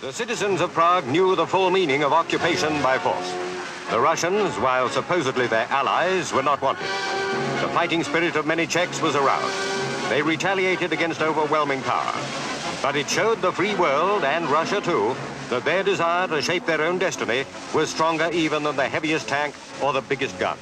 The citizens of Prague knew the full meaning of occupation by force. The Russians, while supposedly their allies, were not wanted. The fighting spirit of many Czechs was aroused. They retaliated against overwhelming power. But it showed the free world, and Russia too, that their desire to shape their own destiny was stronger even than the heaviest tank or the biggest gun.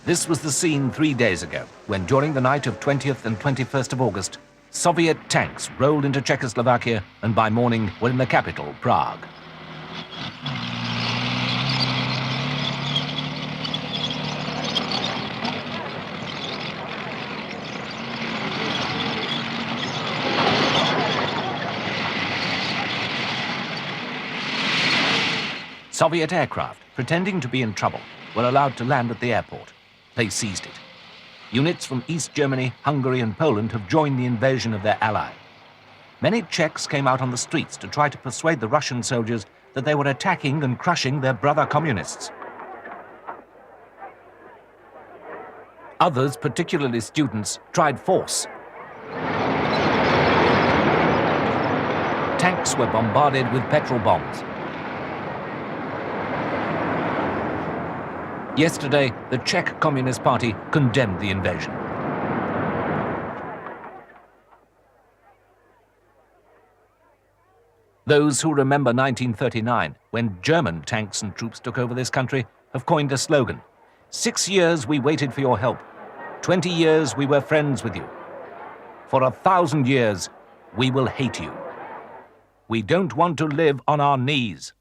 This was the scene 3 days ago, when during the night of 20th and 21st of August, Soviet tanks rolled into Czechoslovakia and by morning were in the capital, Prague. Soviet aircraft, pretending to be in trouble, were allowed to land at the airport. They seized it. Units from East Germany, Hungary and Poland have joined the invasion of their ally. Many Czechs came out on the streets to try to persuade the Russian soldiers that they were attacking and crushing their brother communists. Others, particularly students, tried force. Tanks were bombarded with petrol bombs. Yesterday, the Czech Communist Party condemned the invasion. Those who remember 1939, when German tanks and troops took over this country, have coined a slogan. 6 years we waited for your help. 20 years we were friends with you. For 1,000 years, we will hate you. We don't want to live on our knees.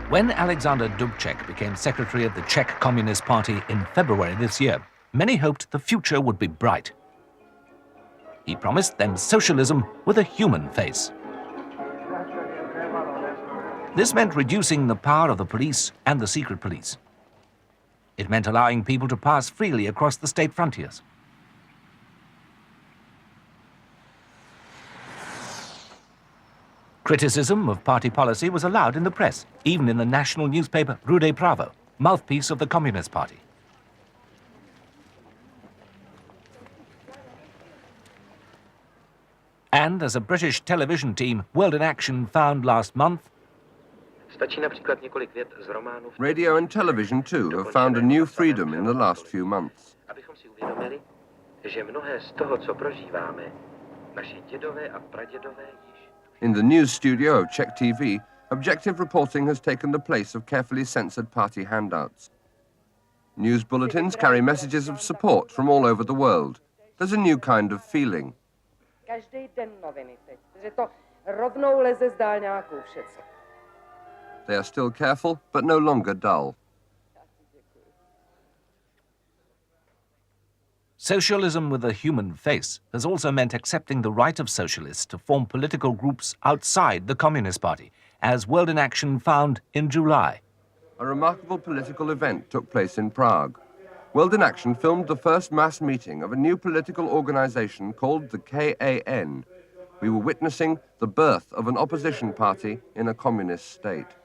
When Alexander Dubcek became secretary of the Czech Communist Party in February this year, many hoped the future would be bright. He promised them socialism with a human face. This meant reducing the power of the police and the secret police. It meant allowing people to pass freely across the state frontiers. Criticism of party policy was allowed in the press, even in the national newspaper Rude Pravo, mouthpiece of the Communist Party. And as a British television team, World in Action, found last month, radio and television too have found a new freedom in the last few months. In the news studio of Czech TV, objective reporting has taken the place of carefully censored party handouts. News bulletins carry messages of support from all over the world. There's a new kind of feeling. They are still careful, but no longer dull. Socialism with a human face has also meant accepting the right of socialists to form political groups outside the Communist Party, as World in Action found in July. A remarkable political event took place in Prague. World in Action filmed the first mass meeting of a new political organization called the KAN. We were witnessing the birth of an opposition party in a communist state.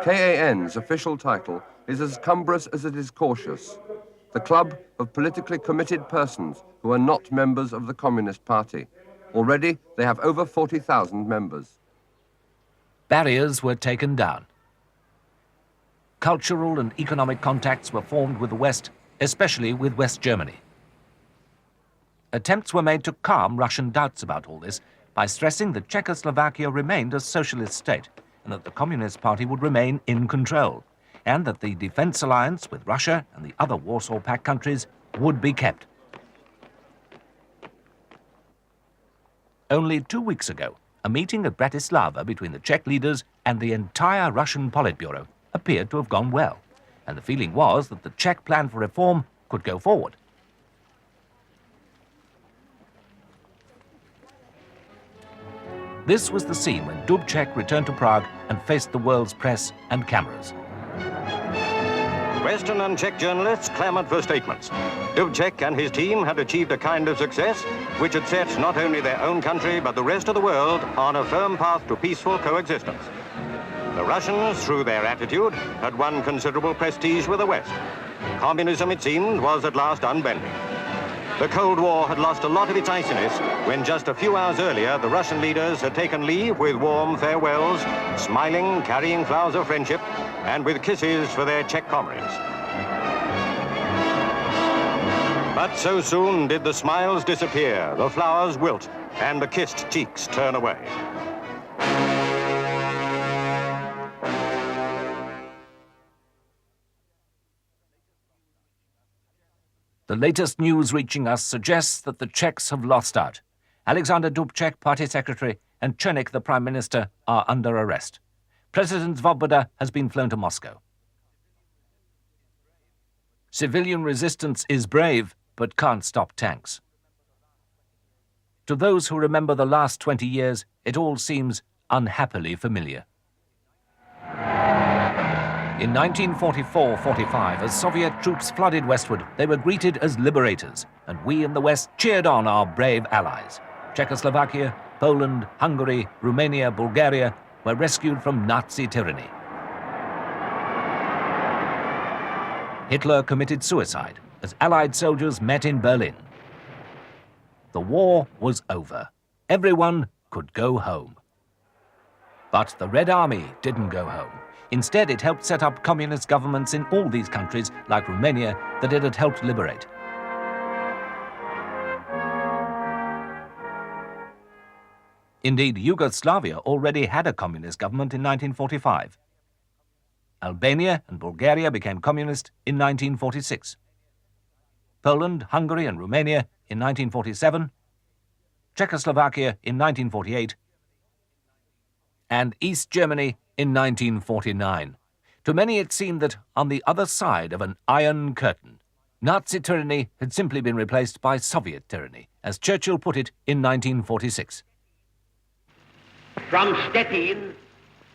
KAN's official title is as cumbrous as it is cautious. The Club of Politically Committed Persons who are not members of the Communist Party. Already, they have over 40,000 members. Barriers were taken down. Cultural and economic contacts were formed with the West, especially with West Germany. Attempts were made to calm Russian doubts about all this by stressing that Czechoslovakia remained a socialist state and that the Communist Party would remain in control, and that the defense alliance with Russia and the other Warsaw Pact countries would be kept. Only 2 weeks ago, a meeting at Bratislava between the Czech leaders and the entire Russian Politburo appeared to have gone well, and the feeling was that the Czech plan for reform could go forward. This was the scene when Dubcek returned to Prague and faced the world's press and cameras. Western and Czech journalists clamored for statements. Dubcek and his team had achieved a kind of success which had set not only their own country but the rest of the world on a firm path to peaceful coexistence. The Russians, through their attitude, had won considerable prestige with the West. Communism, it seemed, was at last unbending. The Cold War had lost a lot of its iciness when just a few hours earlier the Russian leaders had taken leave with warm farewells, smiling, carrying flowers of friendship, and with kisses for their Czech comrades. But so soon did the smiles disappear, the flowers wilt, and the kissed cheeks turn away. The latest news reaching us suggests that the Czechs have lost out. Alexander Dubcek, party secretary, and Czernik, the prime minister, are under arrest. President Svoboda has been flown to Moscow. Civilian resistance is brave, but can't stop tanks. To those who remember the last 20 years, it all seems unhappily familiar. In 1944-45, as Soviet troops flooded westward, they were greeted as liberators, and we in the West cheered on our brave allies. Czechoslovakia, Poland, Hungary, Romania, Bulgaria were rescued from Nazi tyranny. Hitler committed suicide as Allied soldiers met in Berlin. The war was over. Everyone could go home. But the Red Army didn't go home. Instead, it helped set up communist governments in all these countries, like Romania, that it had helped liberate. Indeed, Yugoslavia already had a communist government in 1945. Albania and Bulgaria became communist in 1946. Poland, Hungary and Romania in 1947, Czechoslovakia in 1948, and East Germany in 1949. To many it seemed that on the other side of an iron curtain, Nazi tyranny had simply been replaced by Soviet tyranny, as Churchill put it in 1946. From Stettin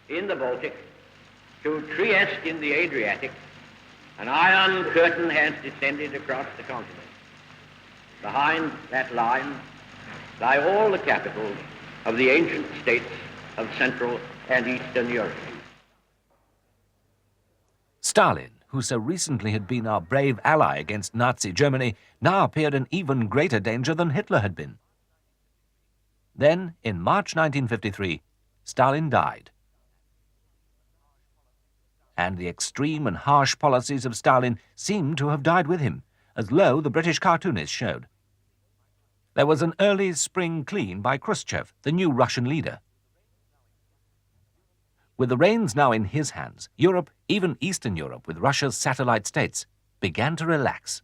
in the Baltic to Trieste in the Adriatic, an iron curtain has descended across the continent. Behind that line lie all the capitals of the ancient states of Central and Eastern Europe. Stalin, who so recently had been our brave ally against Nazi Germany, now appeared in even greater danger than Hitler had been. Then, in March 1953, Stalin died. And the extreme and harsh policies of Stalin seemed to have died with him, as Lowe, the British cartoonist, showed. There was an early spring clean by Khrushchev, the new Russian leader. With the reins now in his hands, Europe, even Eastern Europe with Russia's satellite states, began to relax.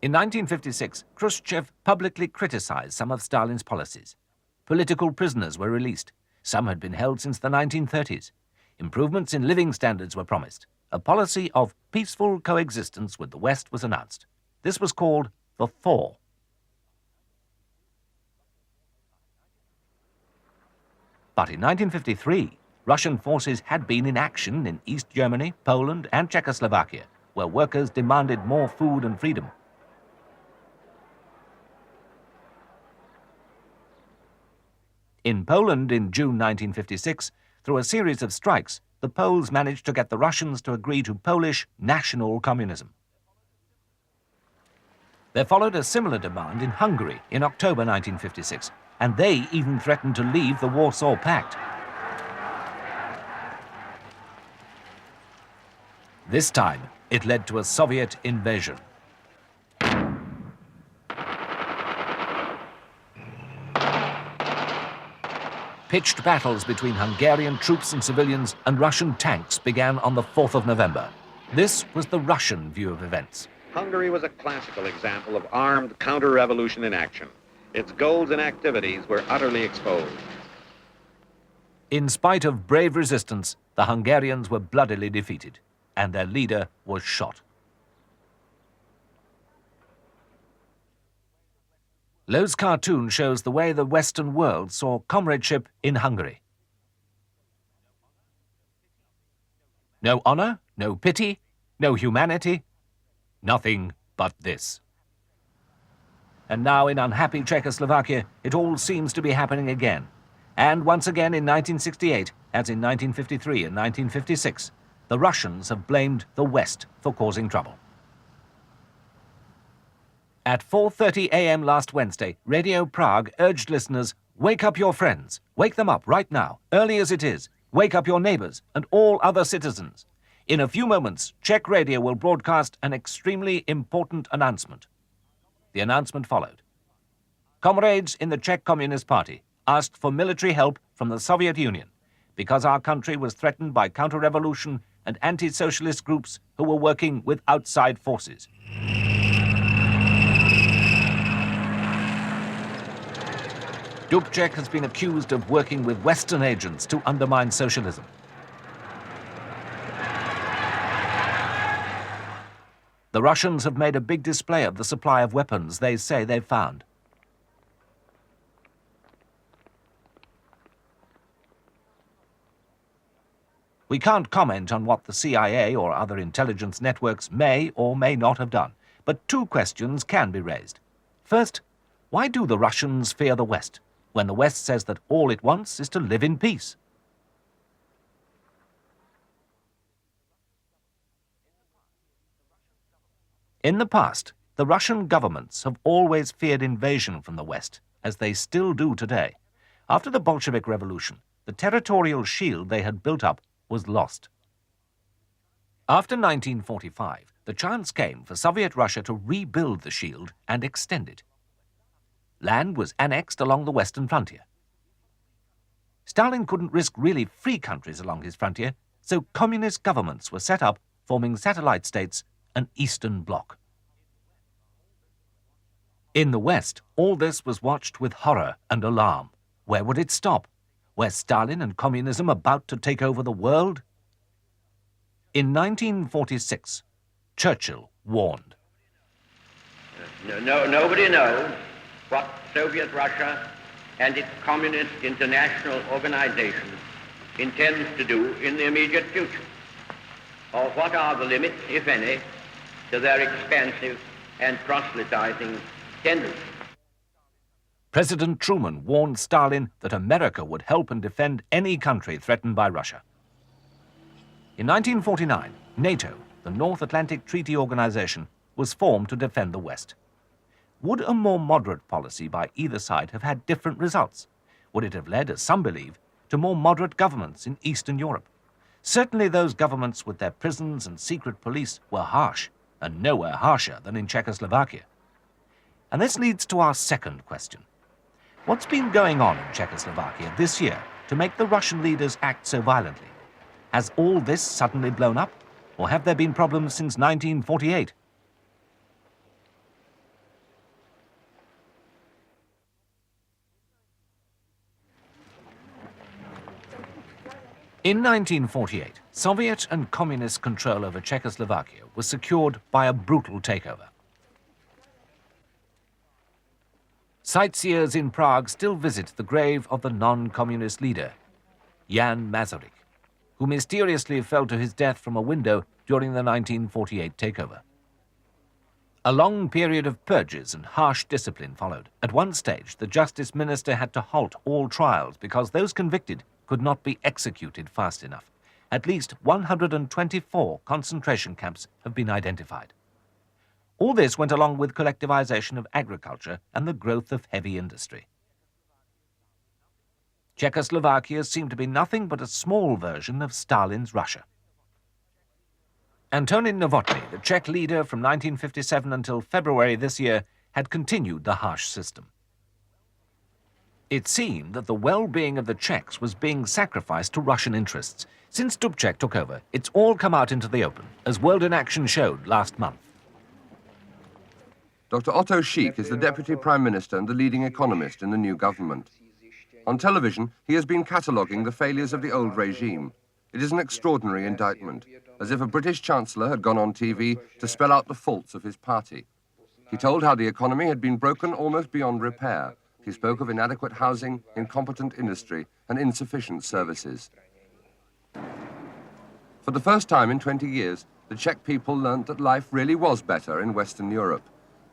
In 1956, Khrushchev publicly criticized some of Stalin's policies. Political prisoners were released. Some had been held since the 1930s. Improvements in living standards were promised. A policy of peaceful coexistence with the West was announced. This was called the Thaw. But in 1953, Russian forces had been in action in East Germany, Poland, and Czechoslovakia, where workers demanded more food and freedom. In Poland in June 1956, through a series of strikes, the Poles managed to get the Russians to agree to Polish national communism. There followed a similar demand in Hungary in October 1956, and they even threatened to leave the Warsaw Pact. This time, it led to a Soviet invasion. Pitched battles between Hungarian troops and civilians and Russian tanks began on the 4th of November. This was the Russian view of events. Hungary was a classical example of armed counter-revolution in action. Its goals and activities were utterly exposed. In spite of brave resistance, the Hungarians were bloodily defeated, and their leader was shot. Lowe's cartoon shows the way the Western world saw comradeship in Hungary. No honor, no pity, no humanity, nothing but this. And now in unhappy Czechoslovakia, it all seems to be happening again. And once again in 1968, as in 1953 and 1956, the Russians have blamed the West for causing trouble. At 4:30 a.m. last Wednesday, Radio Prague urged listeners, wake up your friends, wake them up right now, early as it is, wake up your neighbors and all other citizens. In a few moments, Czech radio will broadcast an extremely important announcement. The announcement followed. Comrades in the Czech Communist Party asked for military help from the Soviet Union because our country was threatened by counter-revolution and anti-socialist groups who were working with outside forces. Dubcek has been accused of working with Western agents to undermine socialism. The Russians have made a big display of the supply of weapons they say they've found. We can't comment on what the CIA or other intelligence networks may or may not have done, but two questions can be raised. First, why do the Russians fear the West, when the West says that all it wants is to live in peace? In the past, the Russian governments have always feared invasion from the West, as they still do today. After the Bolshevik Revolution, the territorial shield they had built up was lost. After 1945, the chance came for Soviet Russia to rebuild the shield and extend it. Land was annexed along the western frontier. Stalin couldn't risk really free countries along his frontier, so communist governments were set up, forming satellite states, an Eastern Bloc. In the West, all this was watched with horror and alarm. Where would it stop? Were Stalin and communism about to take over the world? In 1946, Churchill warned. Nobody knows what Soviet Russia and its communist international organization intends to do in the immediate future, or what are the limits, if any, to their expansive and proselytizing tendencies. President Truman warned Stalin that America would help and defend any country threatened by Russia. In 1949, NATO, the North Atlantic Treaty Organization, was formed to defend the West. Would a more moderate policy by either side have had different results? Would it have led, as some believe, to more moderate governments in Eastern Europe? Certainly those governments with their prisons and secret police were harsh, and nowhere harsher than in Czechoslovakia. And this leads to our second question. What's been going on in Czechoslovakia this year to make the Russian leaders act so violently? Has all this suddenly blown up, or have there been problems since 1948? In 1948, Soviet and communist control over Czechoslovakia was secured by a brutal takeover. Sightseers in Prague still visit the grave of the non-communist leader, Jan Masaryk, who mysteriously fell to his death from a window during the 1948 takeover. A long period of purges and harsh discipline followed. At one stage, the justice minister had to halt all trials because those convicted could not be executed fast enough. At least 124 concentration camps have been identified. All this went along with collectivization of agriculture and the growth of heavy industry. Czechoslovakia seemed to be nothing but a small version of Stalin's Russia. Antonin Novotny, the Czech leader from 1957 until February this year, had continued the harsh system. It seemed that the well-being of the Czechs was being sacrificed to Russian interests. Since Dubcek took over, it's all come out into the open, as World in Action showed last month. Dr. Otto Schiek is the Deputy Prime Minister and the leading economist in the new government. On television, he has been cataloguing the failures of the old regime. It is an extraordinary indictment, as if a British Chancellor had gone on TV to spell out the faults of his party. He told how the economy had been broken almost beyond repair. He spoke of inadequate housing, incompetent industry, and insufficient services. For the first time in 20 years, the Czech people learnt that life really was better in Western Europe,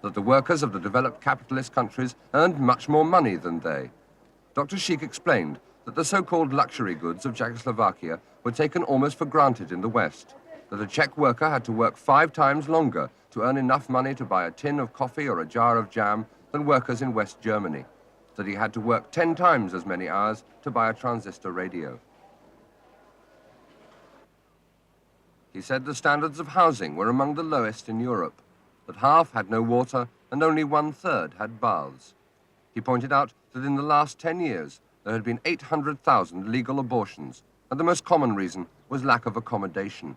that the workers of the developed capitalist countries earned much more money than they. Dr. Schick explained that the so-called luxury goods of Czechoslovakia were taken almost for granted in the West, that a Czech worker had to work 5 times longer to earn enough money to buy a tin of coffee or a jar of jam than workers in West Germany, that he had to work 10 times as many hours to buy a transistor radio. He said the standards of housing were among the lowest in Europe, that half had no water and only 1/3 had baths. He pointed out that in the last 10 years there had been 800,000 legal abortions, and the most common reason was lack of accommodation.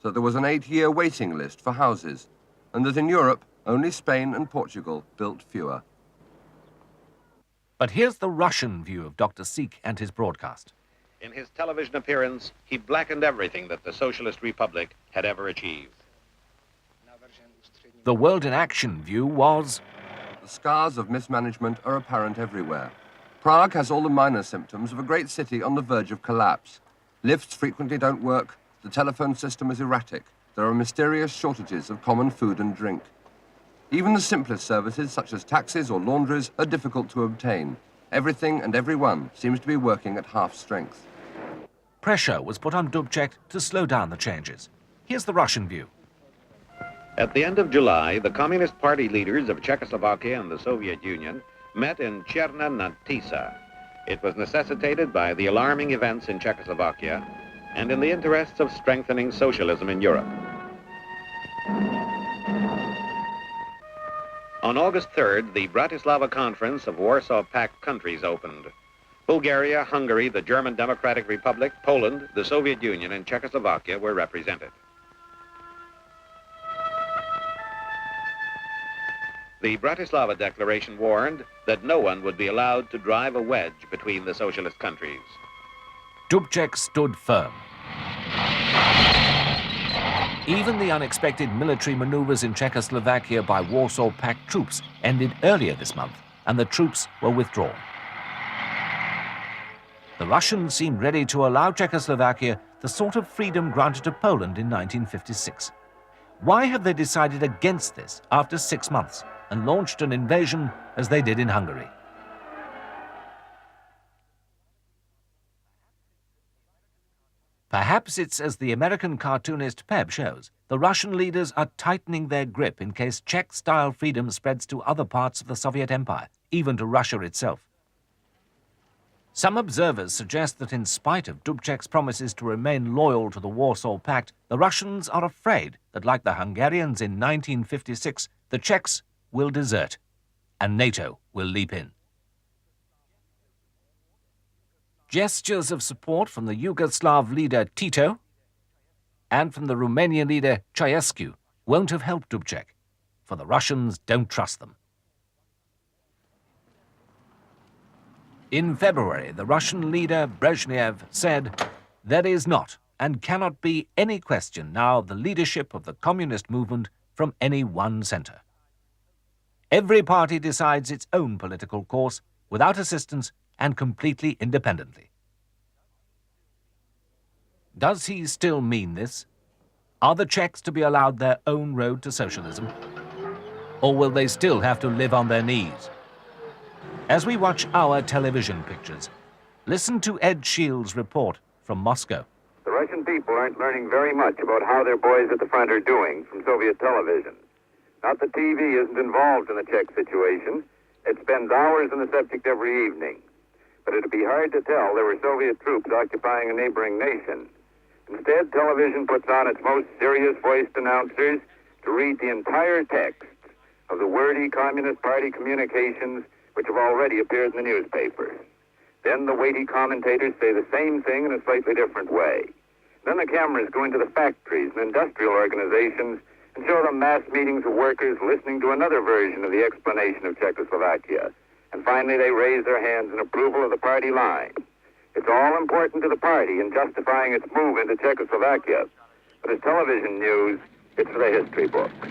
That there was an 8-year waiting list for houses, and that in Europe only Spain and Portugal built fewer. But here's the Russian view of Dr. Schick and his broadcast. In his television appearance, he blackened everything that the Socialist Republic had ever achieved. The World in Action view was... The scars of mismanagement are apparent everywhere. Prague has all the minor symptoms of a great city on the verge of collapse. Lifts frequently don't work, the telephone system is erratic, there are mysterious shortages of common food and drink. Even the simplest services, such as taxis or laundries, are difficult to obtain. Everything and everyone seems to be working at half strength. Pressure was put on Dubcek to slow down the changes. Here's the Russian view. At the end of July, the Communist Party leaders of Czechoslovakia and the Soviet Union met in Cherna nad Tisa. It was necessitated by the alarming events in Czechoslovakia and in the interests of strengthening socialism in Europe. On August 3rd, the Bratislava Conference of Warsaw Pact countries opened. Bulgaria, Hungary, the German Democratic Republic, Poland, the Soviet Union, and Czechoslovakia were represented. The Bratislava Declaration warned that no one would be allowed to drive a wedge between the socialist countries. Dubcek stood firm. Even the unexpected military maneuvers in Czechoslovakia by Warsaw Pact troops ended earlier this month, and the troops were withdrawn. The Russians seemed ready to allow Czechoslovakia the sort of freedom granted to Poland in 1956. Why have they decided against this after 6 months and launched an invasion as they did in Hungary? Perhaps it's as the American cartoonist Peb shows, the Russian leaders are tightening their grip in case Czech-style freedom spreads to other parts of the Soviet Empire, even to Russia itself. Some observers suggest that in spite of Dubcek's promises to remain loyal to the Warsaw Pact, the Russians are afraid that, like the Hungarians in 1956, the Czechs will desert, and NATO will leap in. Gestures of support from the Yugoslav leader Tito and from the Romanian leader Ceausescu won't have helped Dubcek, for the Russians don't trust them. In February, the Russian leader Brezhnev said, "There is not and cannot be any question now of the leadership of the communist movement from any one center. Every party decides its own political course without assistance and completely independently." Does he still mean this? Are the Czechs to be allowed their own road to socialism? Or will they still have to live on their knees? As we watch our television pictures, listen to Ed Shields' report from Moscow. The Russian people aren't learning very much about how their boys at the front are doing from Soviet television. Not that TV isn't involved in the Czech situation. It spends hours on the subject every evening. But it'd be hard to tell there were Soviet troops occupying a neighboring nation. Instead, television puts on its most serious-voiced announcers to read the entire text of the wordy Communist Party communications which have already appeared in the newspapers. Then the weighty commentators say the same thing in a slightly different way. Then the cameras go into the factories and industrial organizations and show them mass meetings of workers listening to another version of the explanation of Czechoslovakia. And finally, they raise their hands in approval of the party line. It's all important to the party in justifying its move into Czechoslovakia. But as television news, it's for the history books.